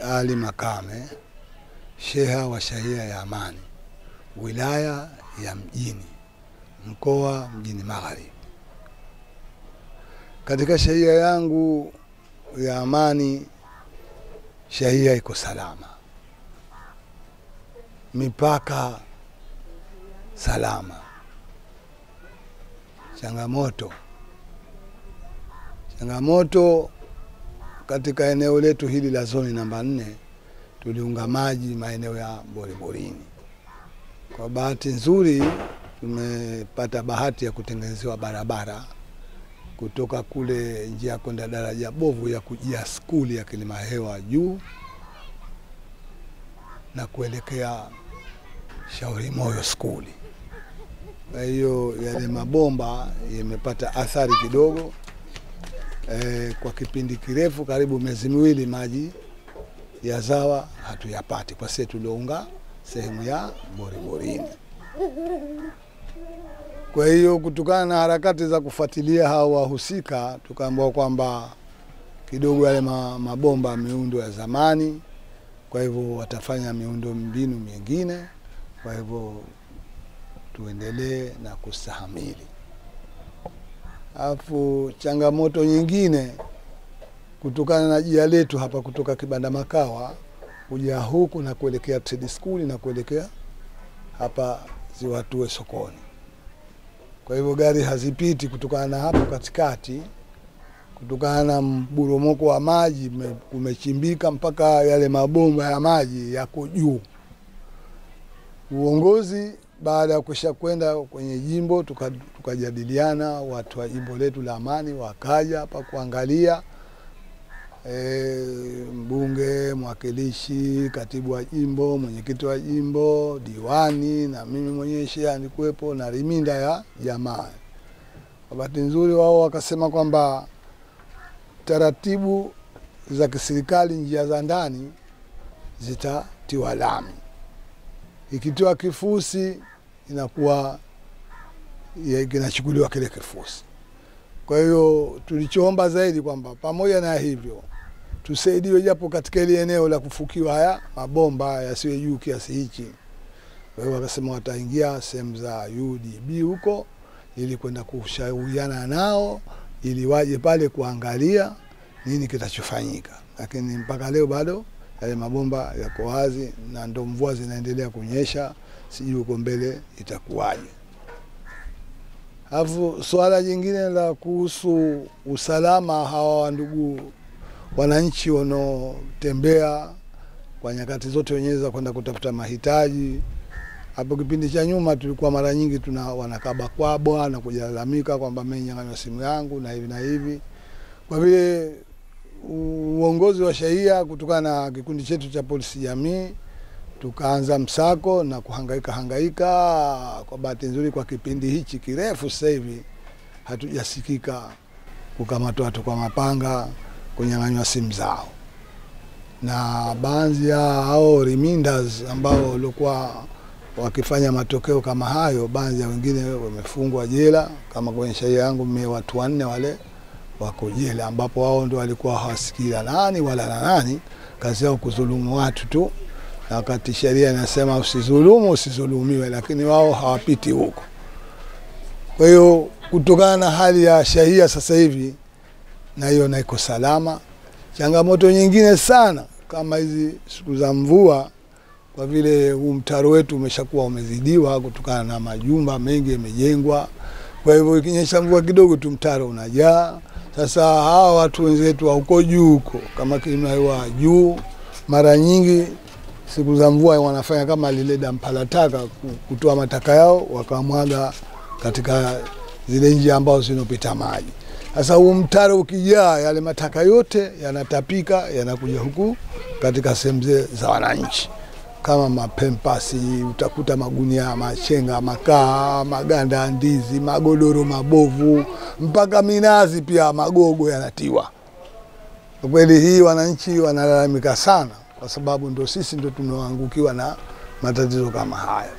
Ali Makame, sheha wa shehia ya Amani, wilaya ya Mjini, mkoa Mjini Magharibi. Katika shehia yangu ya Amani, shehia iko salama, mipaka salama. Changamoto katika eneo letu hili la zoni namba 4, tuliunga maji maeneo ya Boriborini. Kwa bahati nzuri tumepata bahati ya kutengenezewa barabara kutoka kule njia kwenda daraja bovu ya kujia skuli ya Kilimahewa juu na kuelekea Shauri Moyo skuli. Kwa hiyo yale mabomba yamepata athari kidogo. Kwa kipindi kirefu karibu miezi miwili maji ya Zawa hatuyapati kwa sababu tuliunga sehemu ya Boriborini. Kwa hiyo kutokana na harakati za kufuatilia hao wahusika, tukaambiwa kwamba kidogo yale mabomba miundo ya zamani, kwa hivyo watafanya miundo mbinu mingine, kwa hivyo tuendelee na kustahamili. Alafu changamoto nyingine kutokana na jia letu hapa kutoka Kibanda Makawa kuja huku na kuelekea Trade School na kuelekea hapa Ziwatue sokoni. Kwa hivyo gari hazipiti kutokana na hapo katikati, kutokana na mburomoko wa maji kumechimbika mpaka yale mabomba ya maji yako juu. Uongozi baada ya kusha kwenda kwenye jimbo tukajadiliana, watu wa jimbo letu la Amani wakaja hapa kuangalia, mbunge, mwakilishi, katibu wa jimbo, mwenyekiti wa jimbo, diwani na mimi mwenyewe sheha nilikuwepo na riminda ya jamaa. Kwa bahati nzuri wao wakasema kwamba taratibu za kiserikali njia za ndani zitatiwa lami. Ikitiwa kifusi inakuwa kinachukuliwa kile kifusi. Kwa hiyo tulichoomba zaidi kwamba pamoja na hivyo tusaidiwe japo katika ile eneo la kufukiwa haya mabomba yasiwe juu kiasi hichi. Kwa hiyo wakasema wataingia sehemu za UDB huko ili kwenda kushauriana nao ili waje pale kuangalia nini kitachofanyika. Lakini mpaka leo bado yale mabomba yako wazi na ndo mvua zinaendelea kunyesha, sijui huko mbele itakuwaje. Alafu swala jingine la kuhusu usalama hawa ndugu wananchi wanaotembea kwa nyakati zote wenyewe za kwenda kutafuta mahitaji. Hapo kipindi cha nyuma tulikuwa mara nyingi wanakaba kwabwa na kujalalamika kwamba amenyang'anywa simu yangu na hivi na hivi. Kwa vile uongozi wa shehia kutokana na kikundi chetu cha polisi jamii tukaanza msako na kuhangaika. Kwa bahati nzuri kwa kipindi hichi kirefu sasa hivi hatujasikika kukamatwa watu kwa mapanga kunyang'anywa simu zao. Na baadhi ya hao reminders ambao walikuwa wakifanya matokeo kama hayo, baadhi ya wengine wamefungwa jela. Kama kwenye shehia yangu watu 4 wale wako jela, ambapo wao ndio walikuwa hawasikia nani wala nani, kazi yao kudhulumu watu tu. Na wakati sheria inasema usizulumu usizulumiwe, lakini wao hawapiti huko. Kwa hiyo kutokana na hali ya shehia sasa hivi na hiyo na iko salama. Changamoto nyingine sana kama hizi siku za mvua, kwa vile mtaro wetu umeshakuwa umezidiwa kutokana na majumba mengi yamejengwa. Kwa hivyo ikinyesha mvua kidogo tu mtaro unajaa. Sasa hawa watu wenzetu wa huko juu huko kama Kilimahewa juu, mara nyingi siku za mvua wanafanya kama lile dampa la taka, kutoa mataka yao wakamwaga katika zile njia ambazo zinopita maji. Sasa huu mtaro ukijaa yale mataka yote yanatapika yanakuja huku katika sehemu za wananchi. Kama mapempasi, utakuta magunia, machenga, makaa, maganda ya ndizi, magodoro mabovu, mpaka minazi pia magogo yanatiwa. Kwa kweli hii wananchi wanalalamika sana kwa sababu ndio sisi ndio tumeangukiwa na matatizo kama haya.